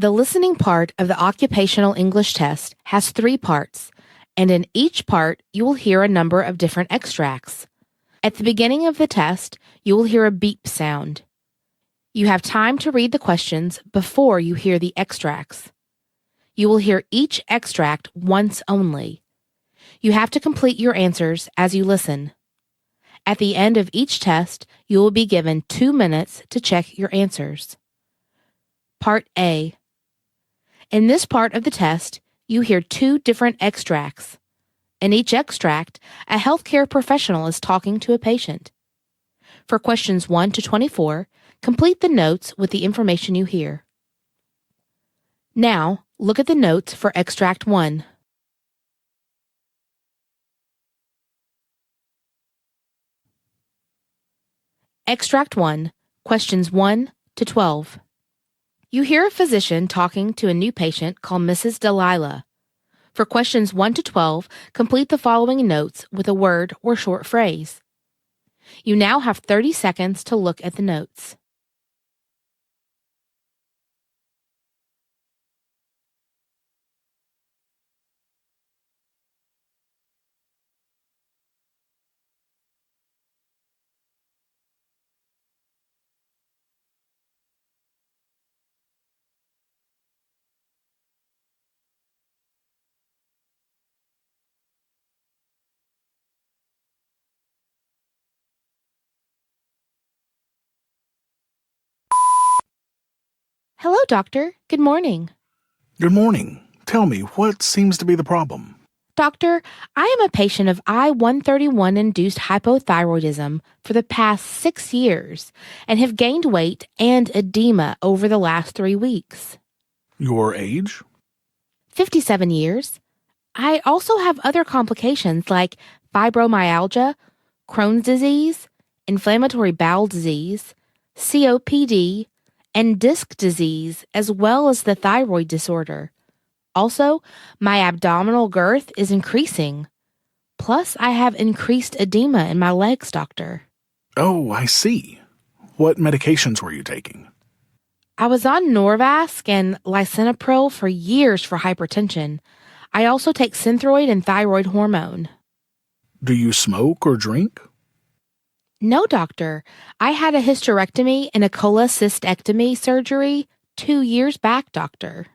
The listening part of the occupational English test has 3 parts, and in each part you will hear a number of different extracts. At the beginning of the test, you will hear a beep sound. You have time to read the questions before you hear the extracts. You will hear each extract once only. You have to complete your answers as you listen. At the end of each test, you will be given 2 minutes to check your answers. Part A. In this part of the test, you hear 2 different extracts. In each extract, a healthcare professional is talking to a patient. For questions 1 to 24, complete the notes with the information you hear. Now, look at the notes for Extract 1. Extract 1, questions 1 to 12. You hear a physician talking to a new patient called Mrs. Delilah. For questions 1 to 12, complete the following notes with a word or short phrase. You now have 30 seconds to look at the notes. Hello, doctor. Good morning. Good morning. Tell me, what seems to be the problem? Doctor, I am a patient of I-131-induced hypothyroidism for the past 6 years and have gained weight and edema over the last 3 weeks. Your age? 57 years. I also have other complications like fibromyalgia, Crohn's disease, inflammatory bowel disease, COPD, and disc disease, as well as the thyroid disorder. Also, my abdominal girth is increasing. Plus, I have increased edema in my legs, doctor. Oh, I see. What medications were you taking? I was on Norvasc and lisinopril for years for hypertension. I also take Synthroid and thyroid hormone. Do you smoke or drink? No, doctor. I had a hysterectomy and a cholecystectomy surgery 2 years back, doctor.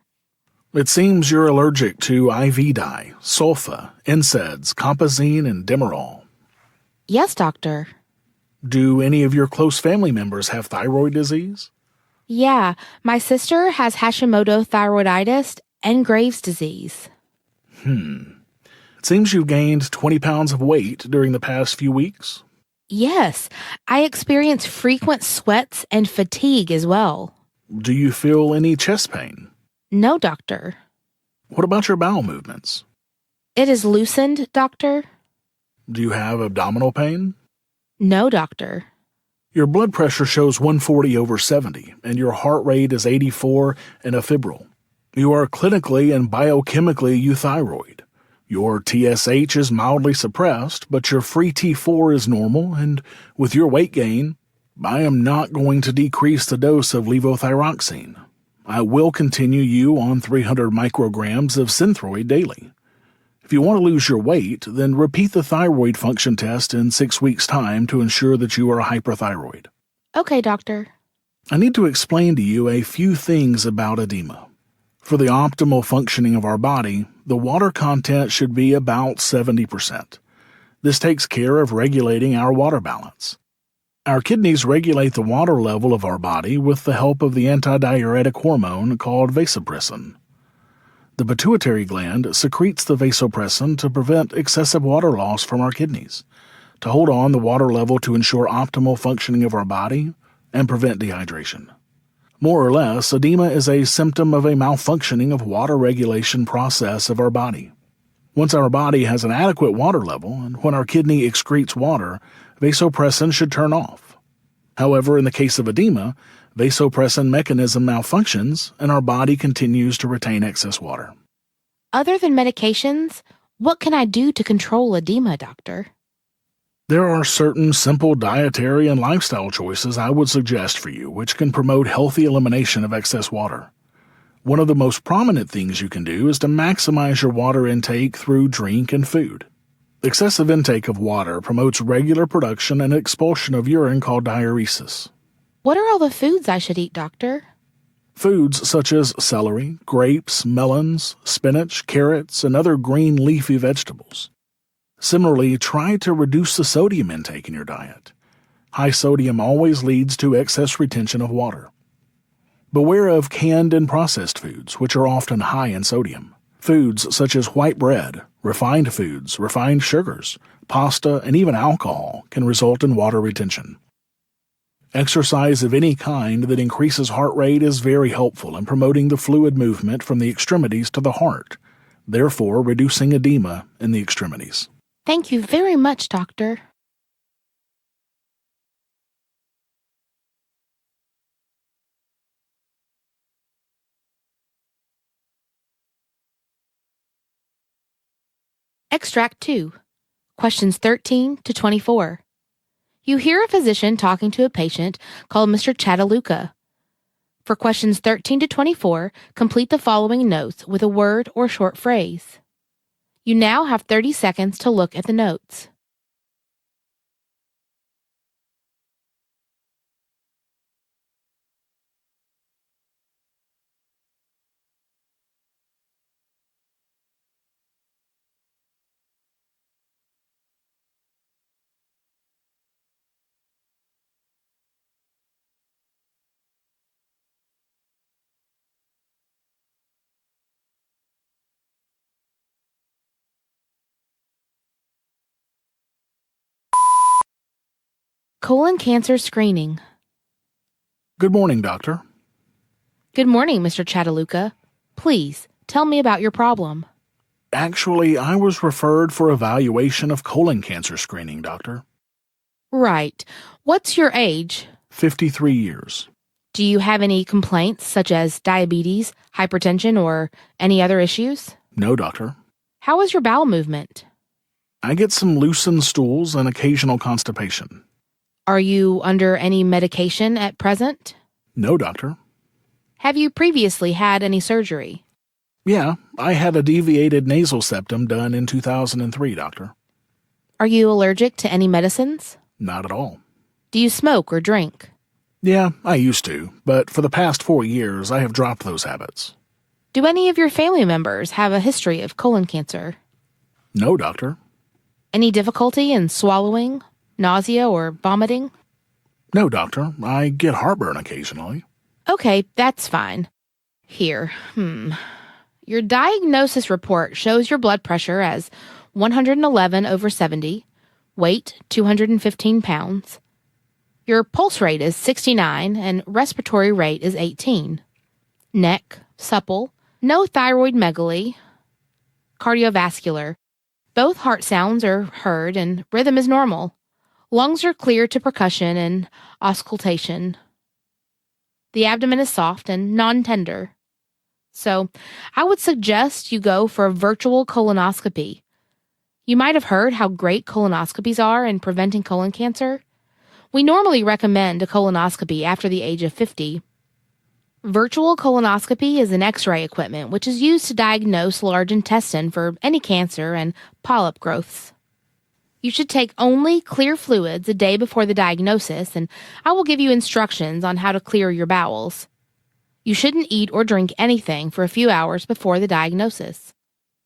It seems you're allergic to IV dye, sulfa, NSAIDs, compazine, and Demerol. Yes, doctor. Do any of your close family members have thyroid disease? Yeah, my sister has Hashimoto thyroiditis and Graves' disease. It seems you've gained 20 pounds of weight during the past few weeks. Yes, I experience frequent sweats and fatigue as well. Do you feel any chest pain? No, doctor. What about your bowel movements? It is loosened, doctor. Do you have abdominal pain? No, doctor. Your blood pressure shows 140/70, and your heart rate is 84 and a febrile. You are clinically and biochemically euthyroid. Your TSH is mildly suppressed, but your free T4 is normal, and with your weight gain, I am not going to decrease the dose of levothyroxine. I will continue you on 300 micrograms of Synthroid daily. If you want to lose your weight, then repeat the thyroid function test in 6 weeks' time to ensure that you are hyperthyroid. Okay, doctor. I need to explain to you a few things about edema. For the optimal functioning of our body, the water content should be about 70%. This takes care of regulating our water balance. Our kidneys regulate the water level of our body with the help of the antidiuretic hormone called vasopressin. The pituitary gland secretes the vasopressin to prevent excessive water loss from our kidneys, to hold on the water level to ensure optimal functioning of our body and prevent dehydration. More or less, edema is a symptom of a malfunctioning of water regulation process of our body. Once our body has an adequate water level, and when our kidney excretes water, vasopressin should turn off. However, in the case of edema, vasopressin mechanism malfunctions and our body continues to retain excess water. Other than medications, what can I do to control edema, doctor? There are certain simple dietary and lifestyle choices I would suggest for you which can promote healthy elimination of excess water. One of the most prominent things you can do is to maximize your water intake through drink and food. Excessive intake of water promotes regular production and expulsion of urine called diuresis. What are all the foods I should eat, doctor? Foods such as celery, grapes, melons, spinach, carrots, and other green leafy vegetables. Similarly, try to reduce the sodium intake in your diet. High sodium always leads to excess retention of water. Beware of canned and processed foods, which are often high in sodium. Foods such as white bread, refined foods, refined sugars, pasta, and even alcohol can result in water retention. Exercise of any kind that increases heart rate is very helpful in promoting the fluid movement from the extremities to the heart, therefore reducing edema in the extremities. Thank you very much, doctor. Extract 2. Questions 13 to 24. You hear a physician talking to a patient called Mr. Chataluka. For questions 13 to 24, complete the following notes with a word or short phrase. You now have 30 seconds to look at the notes. Colon cancer screening. Good morning, doctor. Good morning, Mr. Chataluka. Please, tell me about your problem. Actually, I was referred for evaluation of colon cancer screening, doctor. Right. What's your age? 53 years. Do you have any complaints such as diabetes, hypertension, or any other issues? No, doctor. How is your bowel movement? I get some loosened stools and occasional constipation. Are you under any medication at present? No, doctor. Have you previously had any surgery? Yeah, I had a deviated nasal septum done in 2003, doctor. Are you allergic to any medicines? Not at all. Do you smoke or drink? Yeah, I used to, but for the past 4 years, I have dropped those habits. Do any of your family members have a history of colon cancer? No, doctor. Any difficulty in swallowing, nausea, or vomiting? No, doctor. I get heartburn occasionally. Okay, that's fine. Here, Your diagnosis report shows your blood pressure as 111/70, weight 215 pounds. Your pulse rate is 69 and respiratory rate is 18. Neck, supple, no thyroid megaly, cardiovascular. Both heart sounds are heard and rhythm is normal. Lungs are clear to percussion and auscultation. The abdomen is soft and non-tender. So, I would suggest you go for a virtual colonoscopy. You might have heard how great colonoscopies are in preventing colon cancer. We normally recommend a colonoscopy after the age of 50. Virtual colonoscopy is an X-ray equipment which is used to diagnose large intestine for any cancer and polyp growths. You should take only clear fluids a day before the diagnosis, and I will give you instructions on how to clear your bowels. You shouldn't eat or drink anything for a few hours before the diagnosis.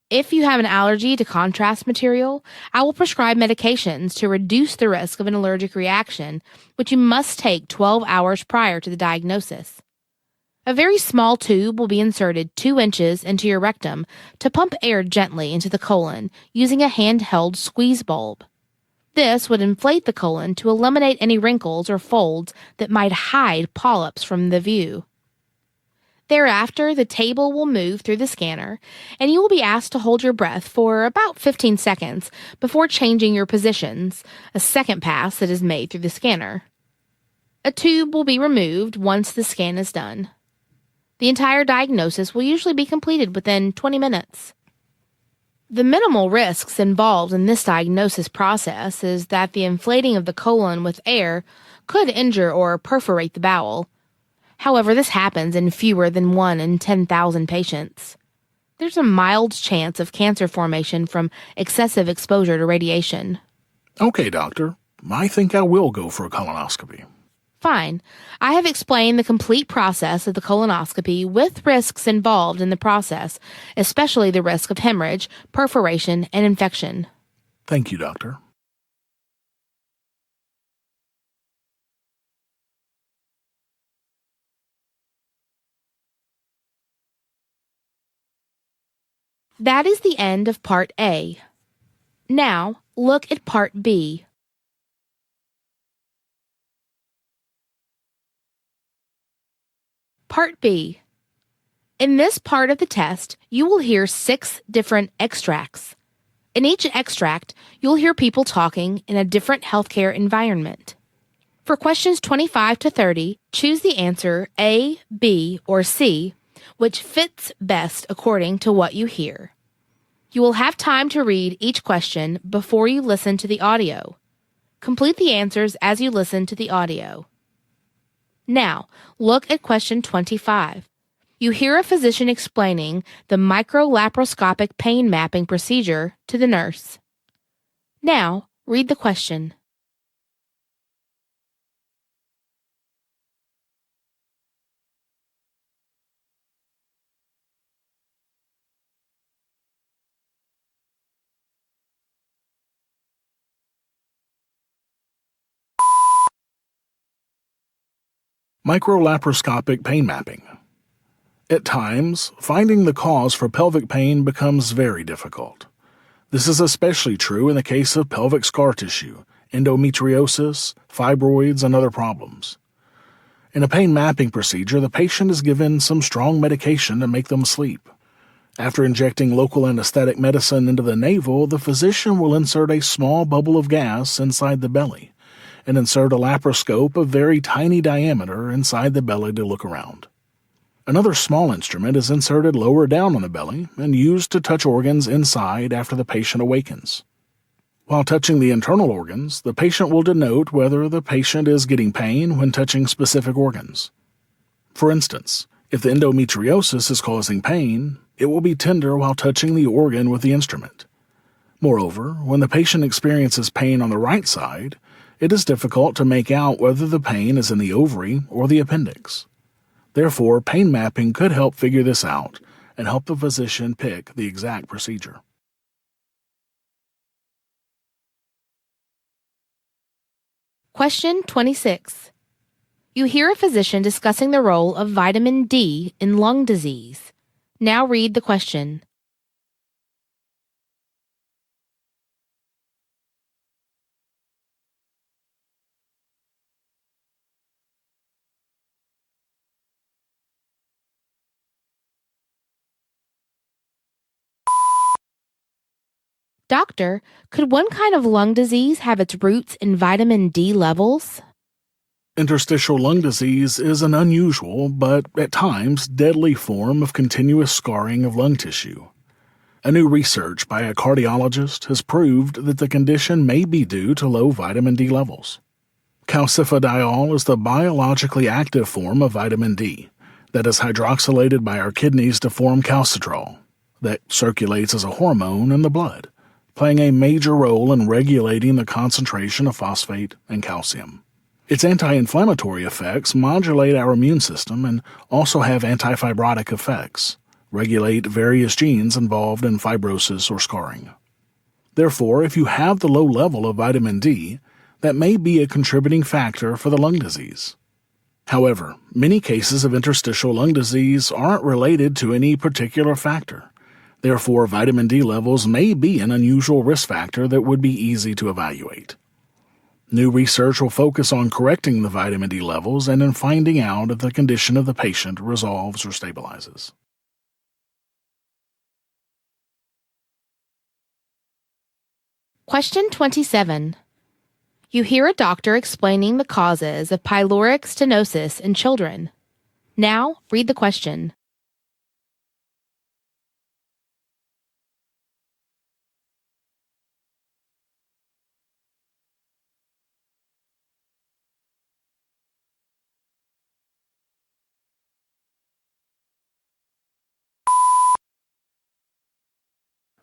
If you have an allergy to contrast material, I will prescribe medications to reduce the risk of an allergic reaction, which you must take 12 hours prior to the diagnosis. A very small tube will be inserted 2 inches into your rectum to pump air gently into the colon using a handheld squeeze bulb. This would inflate the colon to eliminate any wrinkles or folds that might hide polyps from the view. Thereafter, the table will move through the scanner, and you will be asked to hold your breath for about 15 seconds before changing your positions, a second pass that is made through the scanner. A tube will be removed once the scan is done. The entire diagnosis will usually be completed within 20 minutes. The minimal risks involved in this diagnosis process is that the inflating of the colon with air could injure or perforate the bowel. However, this happens in fewer than 1 in 10,000 patients. There's a mild chance of cancer formation from excessive exposure to radiation. Okay, doctor. I think I will go for a colonoscopy. Fine. I have explained the complete process of the colonoscopy with risks involved in the process, especially the risk of hemorrhage, perforation, and infection. Thank you, doctor. That is the end of Part A. Now, look at Part B. Part B. In this part of the test, you will hear 6 different extracts. In each extract, you'll hear people talking in a different healthcare environment. For questions 25 to 30, choose the answer A, B, or C, which fits best according to what you hear. You will have time to read each question before you listen to the audio. Complete the answers as you listen to the audio. Now, look at question 25. You hear a physician explaining the micro-laparoscopic pain mapping procedure to the nurse. Now, read the question. Micro-laparoscopic pain mapping. At times, finding the cause for pelvic pain becomes very difficult. This is especially true in the case of pelvic scar tissue, endometriosis, fibroids, and other problems. In a pain mapping procedure, the patient is given some strong medication to make them sleep. After injecting local anesthetic medicine into the navel, the physician will insert a small bubble of gas inside the belly and insert a laparoscope of very tiny diameter inside the belly to look around. Another small instrument is inserted lower down on the belly and used to touch organs inside after the patient awakens. While touching the internal organs, the patient will denote whether the patient is getting pain when touching specific organs. For instance, if the endometriosis is causing pain, it will be tender while touching the organ with the instrument. Moreover, when the patient experiences pain on the right side, it is difficult to make out whether the pain is in the ovary or the appendix. Therefore, pain mapping could help figure this out and help the physician pick the exact procedure. Question 26. You hear a physician discussing the role of vitamin D in lung disease. Now read the question. Doctor, could one kind of lung disease have its roots in vitamin D levels? Interstitial lung disease is an unusual, but at times deadly form of continuous scarring of lung tissue. A new research by a cardiologist has proved that the condition may be due to low vitamin D levels. Calcifediol is the biologically active form of vitamin D that is hydroxylated by our kidneys to form calcitrol, that circulates as a hormone in the blood, playing a major role in regulating the concentration of phosphate and calcium. Its anti-inflammatory effects modulate our immune system and also have antifibrotic effects, regulate various genes involved in fibrosis or scarring. Therefore, if you have the low level of vitamin D, that may be a contributing factor for the lung disease. However, many cases of interstitial lung disease aren't related to any particular factor. Therefore, vitamin D levels may be an unusual risk factor that would be easy to evaluate. New research will focus on correcting the vitamin D levels and in finding out if the condition of the patient resolves or stabilizes. Question 27. You hear a doctor explaining the causes of pyloric stenosis in children. Now, read the question.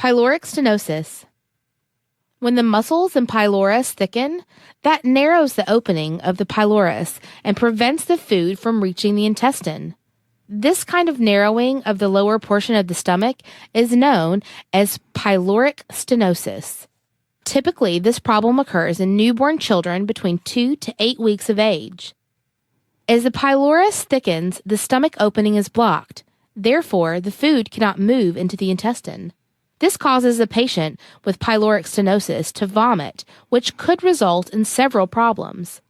Pyloric stenosis. When the muscles in pylorus thicken, that narrows the opening of the pylorus and prevents the food from reaching the intestine. This kind of narrowing of the lower portion of the stomach is known as pyloric stenosis. Typically, this problem occurs in newborn children between 2 to 8 weeks of age. As the pylorus thickens, the stomach opening is blocked. Therefore, the food cannot move into the intestine. This causes a patient with pyloric stenosis to vomit, which could result in several problems.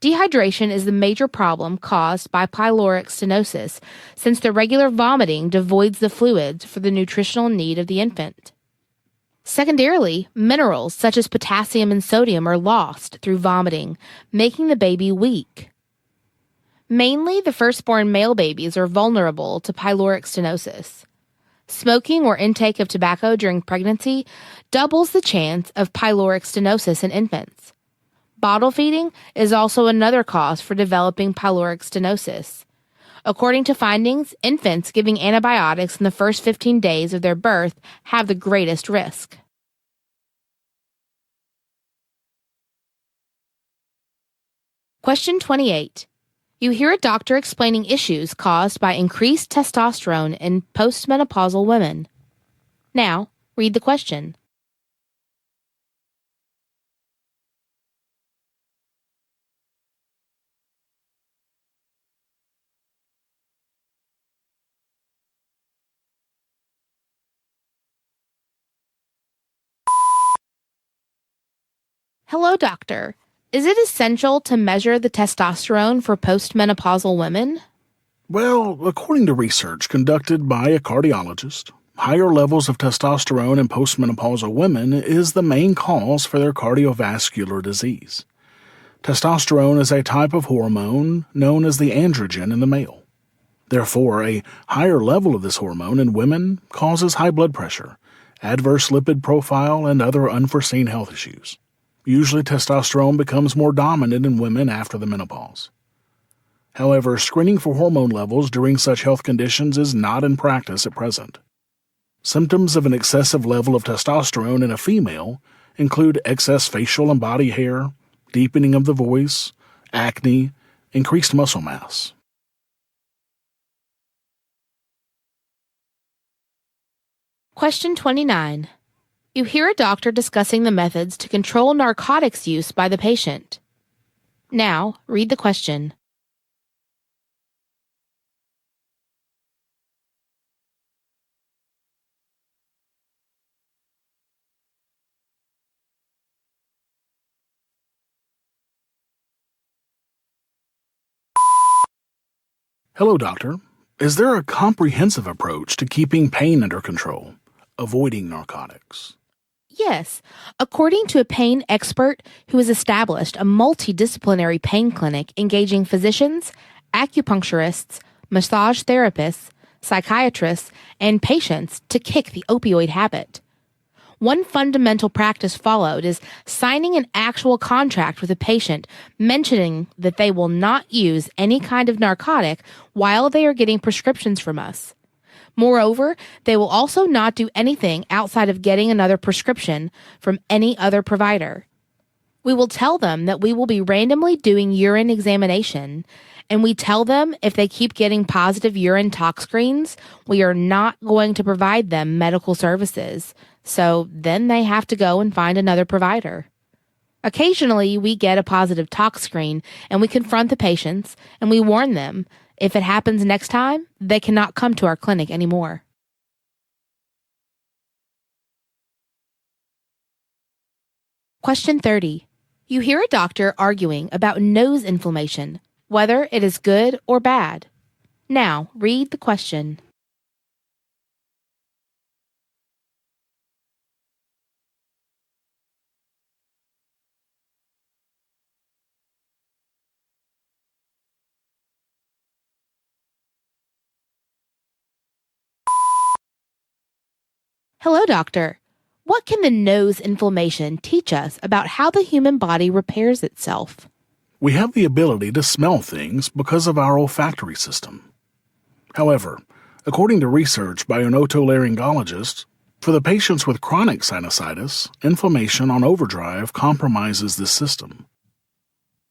Dehydration is the major problem caused by pyloric stenosis, since the regular vomiting devoids the fluids for the nutritional need of the infant. Secondarily, minerals such as potassium and sodium are lost through vomiting, making the baby weak. Mainly, the firstborn male babies are vulnerable to pyloric stenosis. Smoking or intake of tobacco during pregnancy doubles the chance of pyloric stenosis in infants. Bottle feeding is also another cause for developing pyloric stenosis. According to findings, infants giving antibiotics in the first 15 days of their birth have the greatest risk. Question 28. You hear a doctor explaining issues caused by increased testosterone in postmenopausal women. Now, read the question. Hello, doctor. Is it essential to measure the testosterone for postmenopausal women? Well, according to research conducted by a cardiologist, higher levels of testosterone in postmenopausal women is the main cause for their cardiovascular disease. Testosterone is a type of hormone known as the androgen in the male. Therefore, a higher level of this hormone in women causes high blood pressure, adverse lipid profile, and other unforeseen health issues. Usually, testosterone becomes more dominant in women after the menopause. However, screening for hormone levels during such health conditions is not in practice at present. Symptoms of an excessive level of testosterone in a female include excess facial and body hair, deepening of the voice, acne, increased muscle mass. Question 29. You hear a doctor discussing the methods to control narcotics use by the patient. Now, read the question. Hello, doctor. Is there a comprehensive approach to keeping pain under control, avoiding narcotics? Yes, according to a pain expert who has established a multidisciplinary pain clinic engaging physicians, acupuncturists, massage therapists, psychiatrists, and patients to kick the opioid habit. One fundamental practice followed is signing an actual contract with a patient mentioning that they will not use any kind of narcotic while they are getting prescriptions from us. Moreover, they will also not do anything outside of getting another prescription from any other provider. We will tell them that we will be randomly doing urine examination, and we tell them if they keep getting positive urine tox screens, we are not going to provide them medical services, so then they have to go and find another provider. Occasionally, we get a positive tox screen, and we confront the patients, and we warn them, if it happens next time, they cannot come to our clinic anymore. Question 30. You hear a doctor arguing about nose inflammation, whether it is good or bad. Now, read the question. Hello, doctor. What can the nose inflammation teach us about how the human body repairs itself? We have the ability to smell things because of our olfactory system. However, according to research by an otolaryngologist, For the patients with chronic sinusitis, inflammation on overdrive compromises this system.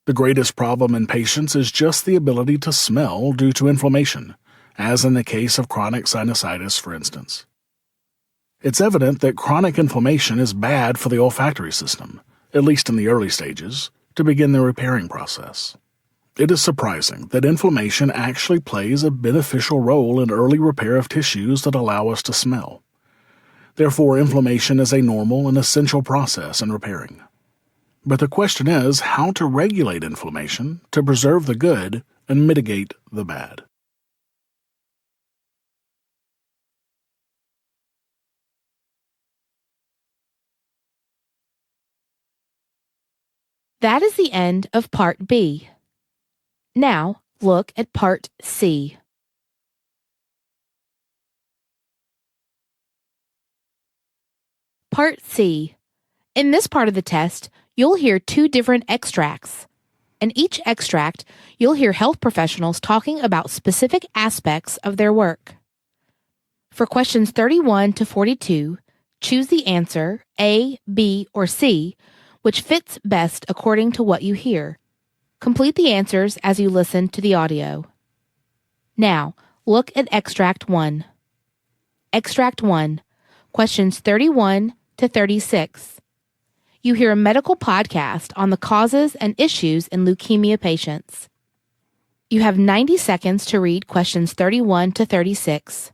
The greatest problem in patients is just the ability to smell due to inflammation, as in the case of chronic sinusitis, for instance. It's evident that chronic inflammation is bad for the olfactory system, at least in the early stages, to begin the repairing process. It is surprising that inflammation actually plays a beneficial role in early repair of tissues that allow us to smell. Therefore, inflammation is a normal and essential process in repairing. But the question is how to regulate inflammation to preserve the good and mitigate the bad. That is the end of Part B. Now, look at Part C. Part C. In this part of the test, you'll hear two different extracts. In each extract, you'll hear health professionals talking about specific aspects of their work. For questions 31 to 42, choose the answer A, B, or C, which fits best according to what you hear. Complete the answers as you listen to the audio. Now, look at Extract 1. Extract 1, questions 31 to 36. You hear a medical podcast on the causes and issues in leukemia patients. You have 90 seconds to read questions 31 to 36.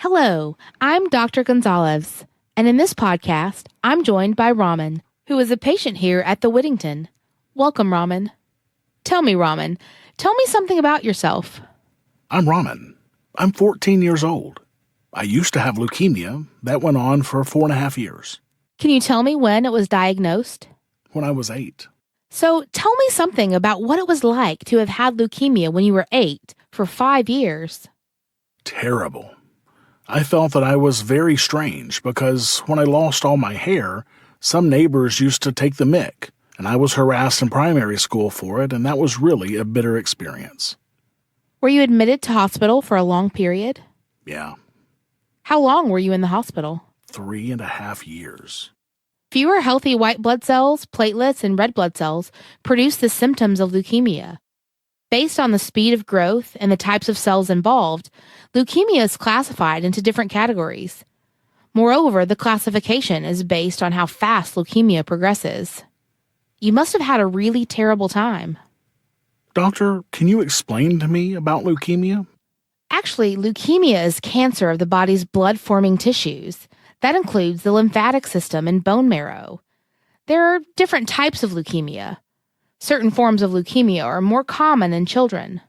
Hello, I'm Dr. Gonzalez, and in this podcast, I'm joined by Raman, who is a patient here at the Whittington. Welcome, Raman. Tell me something about yourself. I'm Raman. I'm 14 years old. I used to have leukemia. That went on for 4.5 years. Can you tell me when it was diagnosed? When I was 8. So tell me something about what it was like to have had leukemia when you were 8 for 5 years. Terrible. I felt that I was very strange because when I lost all my hair, some neighbors used to take the mick, and I was harassed in primary school for it, and that was really a bitter experience. Were you admitted to hospital for a long period? Yeah. How long were you in the hospital? 3.5 years. Fewer healthy white blood cells, platelets, and red blood cells produce the symptoms of leukemia. Based on the speed of growth and the types of cells involved, leukemia is classified into different categories. Moreover, the classification is based on how fast leukemia progresses. You must have had a really terrible time. Doctor, can you explain to me about leukemia? Actually, leukemia is cancer of the body's blood-forming tissues. That includes the lymphatic system and bone marrow. There are different types of leukemia. Certain forms of leukemia are more common in children.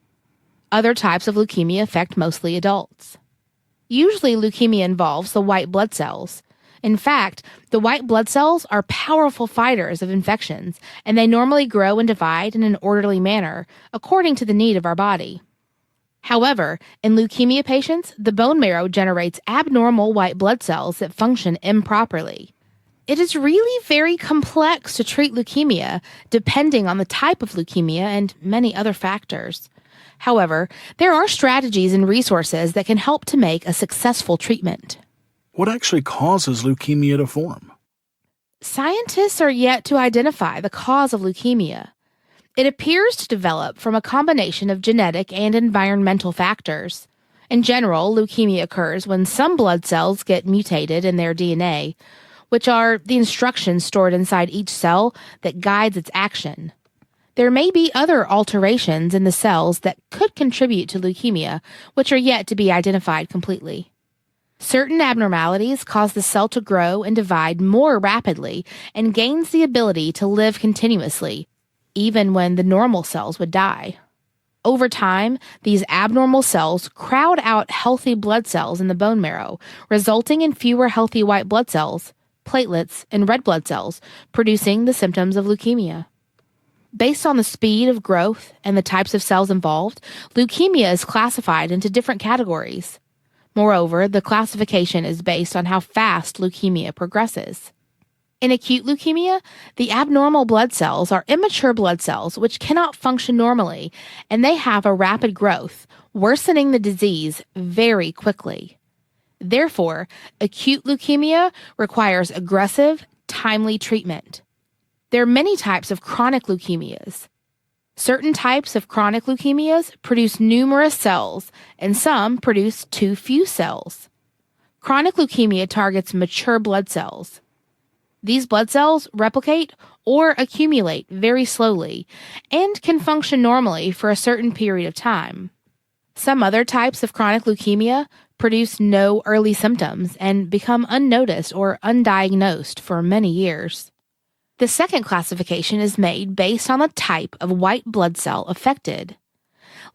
Other types of leukemia affect mostly adults. Usually, leukemia involves the white blood cells. In fact, the white blood cells are powerful fighters of infections, and they normally grow and divide in an orderly manner, according to the need of our body. However, in leukemia patients, the bone marrow generates abnormal white blood cells that function improperly. It is really very complex to treat leukemia, depending on the type of leukemia and many other factors. However, there are strategies and resources that can help to make a successful treatment. What actually causes leukemia to form? Scientists are yet to identify the cause of leukemia. It appears to develop from a combination of genetic and environmental factors. In general, leukemia occurs when some blood cells get mutated in their DNA, which are the instructions stored inside each cell that guides its action. There may be other alterations in the cells that could contribute to leukemia, which are yet to be identified completely. Certain abnormalities cause the cell to grow and divide more rapidly and gains the ability to live continuously, even when the normal cells would die. Over time, these abnormal cells crowd out healthy blood cells in the bone marrow, resulting in fewer healthy white blood cells, platelets, and red blood cells, producing the symptoms of leukemia. Based on the speed of growth and the types of cells involved, leukemia is classified into different categories. Moreover, the classification is based on how fast leukemia progresses. In acute leukemia, the abnormal blood cells are immature blood cells which cannot function normally, and they have a rapid growth, worsening the disease very quickly. Therefore, acute leukemia requires aggressive, timely treatment. There are many types of chronic leukemias. Certain types of chronic leukemias produce numerous cells, and some produce too few cells. Chronic leukemia targets mature blood cells. These blood cells replicate or accumulate very slowly and can function normally for a certain period of time. Some other types of chronic leukemia produce no early symptoms and become unnoticed or undiagnosed for many years. The second classification is made based on the type of white blood cell affected.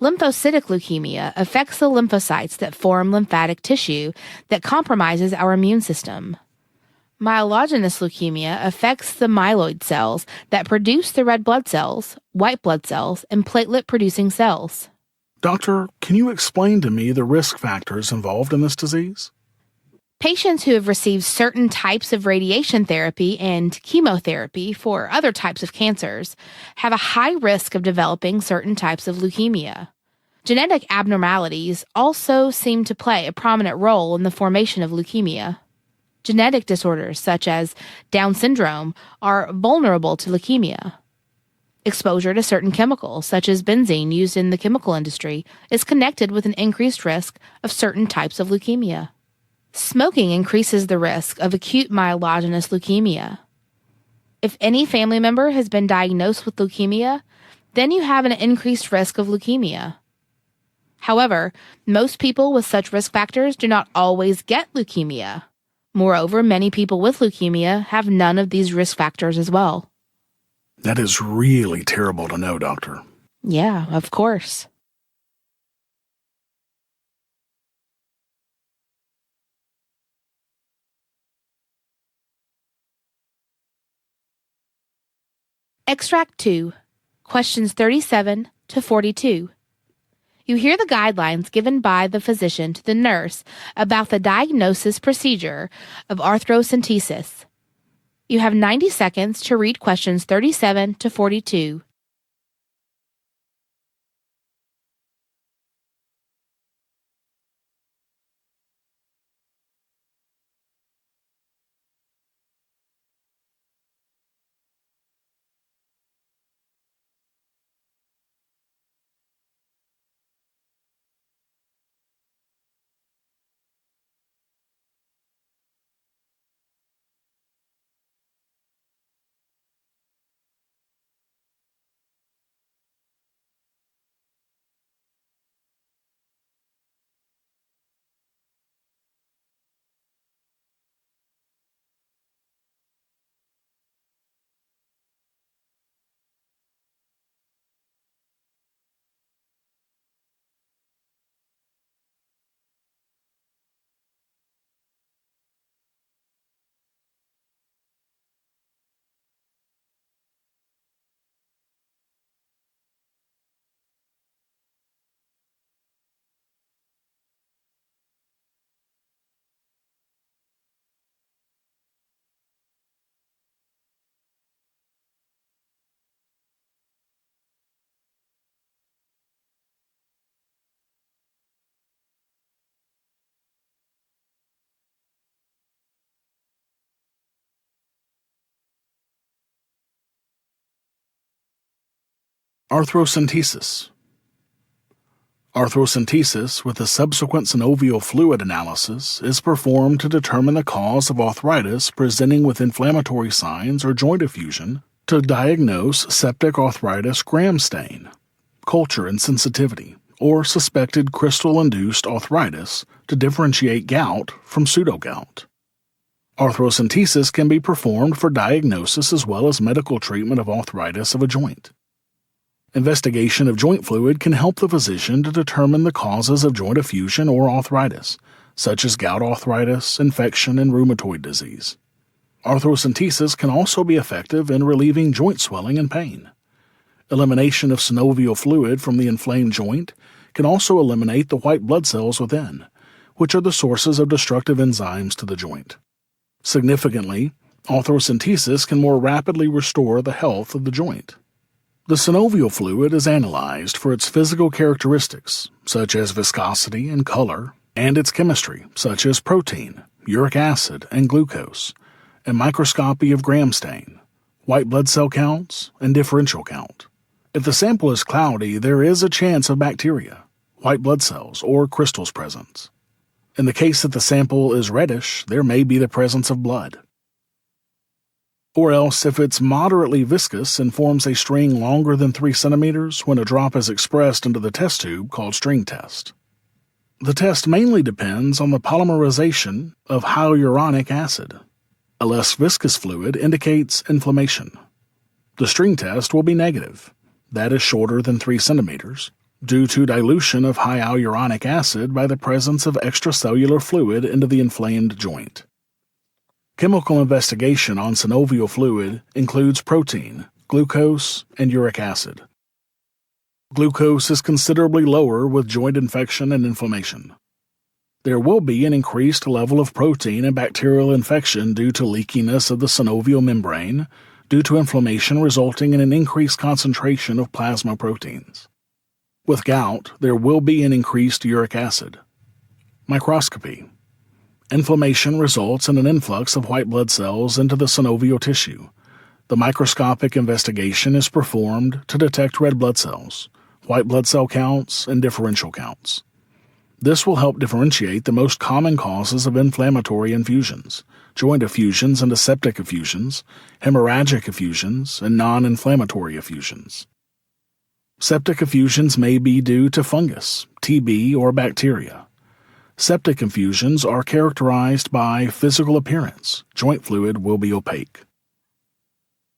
Lymphocytic leukemia affects the lymphocytes that form lymphatic tissue that compromises our immune system. Myelogenous leukemia affects the myeloid cells that produce the red blood cells, white blood cells, and platelet-producing cells. Doctor, can you explain to me the risk factors involved in this disease? Patients who have received certain types of radiation therapy and chemotherapy for other types of cancers have a high risk of developing certain types of leukemia. Genetic abnormalities also seem to play a prominent role in the formation of leukemia. Genetic disorders such as Down syndrome are vulnerable to leukemia. Exposure to certain chemicals, such as benzene used in the chemical industry, is connected with an increased risk of certain types of leukemia. Smoking increases the risk of acute myelogenous leukemia. If any family member has been diagnosed with leukemia, then you have an increased risk of leukemia. However, most people with such risk factors do not always get leukemia. Moreover, many people with leukemia have none of these risk factors as well. That is really terrible to know, Doctor. Yeah, of course. Extract 2, questions 37 to 42. You hear the guidelines given by the physician to the nurse about the diagnosis procedure of arthrocentesis. You have 90 seconds to read questions 37 to 42. Arthrocentesis. Arthrocentesis with a subsequent synovial fluid analysis is performed to determine the cause of arthritis presenting with inflammatory signs or joint effusion to diagnose septic arthritis gram stain, culture insensitivity, or suspected crystal-induced arthritis to differentiate gout from pseudogout. Arthrocentesis can be performed for diagnosis as well as medical treatment of arthritis of a joint. Investigation of joint fluid can help the physician to determine the causes of joint effusion or arthritis, such as gout arthritis, infection, and rheumatoid disease. Arthrocentesis can also be effective in relieving joint swelling and pain. Elimination of synovial fluid from the inflamed joint can also eliminate the white blood cells within, which are the sources of destructive enzymes to the joint. Significantly, arthrocentesis can more rapidly restore the health of the joint. The synovial fluid is analyzed for its physical characteristics, such as viscosity and color, and its chemistry, such as protein, uric acid, and glucose, and microscopy of gram stain, white blood cell counts, and differential count. If the sample is cloudy, there is a chance of bacteria, white blood cells, or crystals presence. In the case that the sample is reddish, there may be the presence of blood. Or else, if it's moderately viscous and forms a string longer than 3 centimeters when a drop is expressed into the test tube called string test. The test mainly depends on the polymerization of hyaluronic acid. A less viscous fluid indicates inflammation. The string test will be negative, that is shorter than 3 centimeters, due to dilution of hyaluronic acid by the presence of extracellular fluid into the inflamed joint. Chemical investigation on synovial fluid includes protein, glucose, and uric acid. Glucose is considerably lower with joint infection and inflammation. There will be an increased level of protein and bacterial infection due to leakiness of the synovial membrane, due to inflammation resulting in an increased concentration of plasma proteins. With gout, there will be an increased uric acid. Microscopy. Inflammation results in an influx of white blood cells into the synovial tissue. The microscopic investigation is performed to detect red blood cells, white blood cell counts, and differential counts. This will help differentiate the most common causes of inflammatory infusions, joint effusions into septic effusions, hemorrhagic effusions, and non-inflammatory effusions. Septic effusions may be due to fungus, TB, or bacteria. Septic effusions are characterized by physical appearance. Joint fluid will be opaque.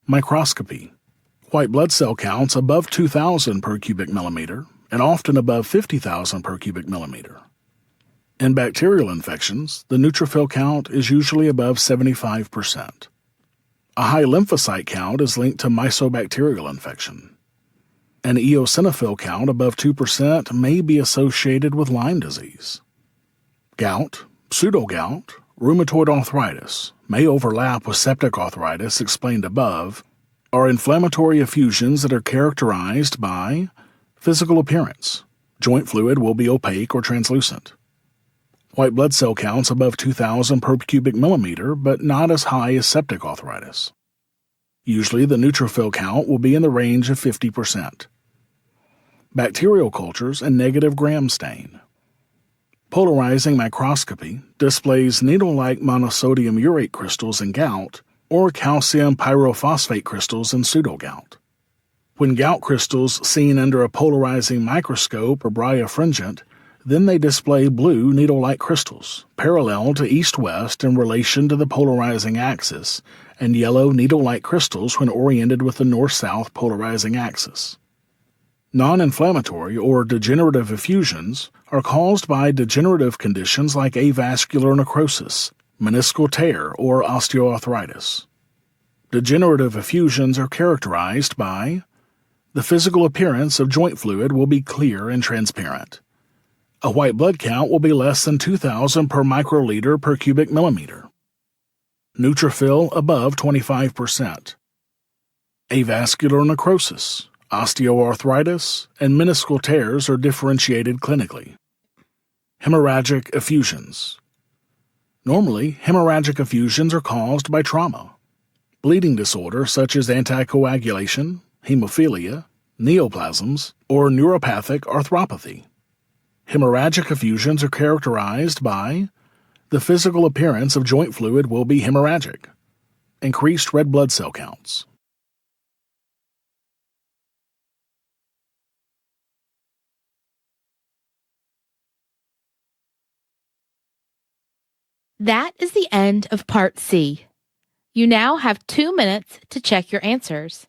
Microscopy. White blood cell counts above 2,000 per cubic millimeter and often above 50,000 per cubic millimeter. In bacterial infections, the neutrophil count is usually above 75%. A high lymphocyte count is linked to mycobacterial infection. An eosinophil count above 2% may be associated with Lyme disease. Gout, pseudogout, rheumatoid arthritis may overlap with septic arthritis explained above, are inflammatory effusions that are characterized by physical appearance. Joint fluid will be opaque or translucent. White blood cell counts above 2,000 per cubic millimeter, but not as high as septic arthritis. Usually the neutrophil count will be in the range of 50%. Bacterial cultures and negative gram stain. Polarizing microscopy displays needle-like monosodium urate crystals in gout or calcium pyrophosphate crystals in pseudogout. When gout crystals seen under a polarizing microscope are birefringent, then they display blue needle-like crystals, parallel to east-west in relation to the polarizing axis, and yellow needle-like crystals when oriented with the north-south polarizing axis. Non-inflammatory or degenerative effusions are caused by degenerative conditions like avascular necrosis, meniscal tear, or osteoarthritis. Degenerative effusions are characterized by the physical appearance of joint fluid will be clear and transparent. A white blood count will be less than 2,000 per microliter per cubic millimeter. Neutrophil above 25%. Avascular necrosis, osteoarthritis, and meniscal tears are differentiated clinically. Hemorrhagic effusions. Normally, hemorrhagic effusions are caused by trauma. Bleeding disorder such as anticoagulation, hemophilia, neoplasms, or neuropathic arthropathy. Hemorrhagic effusions are characterized by the physical appearance of joint fluid will be hemorrhagic, increased red blood cell counts. That is the end of Part C. You now have 2 minutes to check your answers.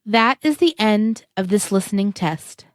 That is the end of this listening test.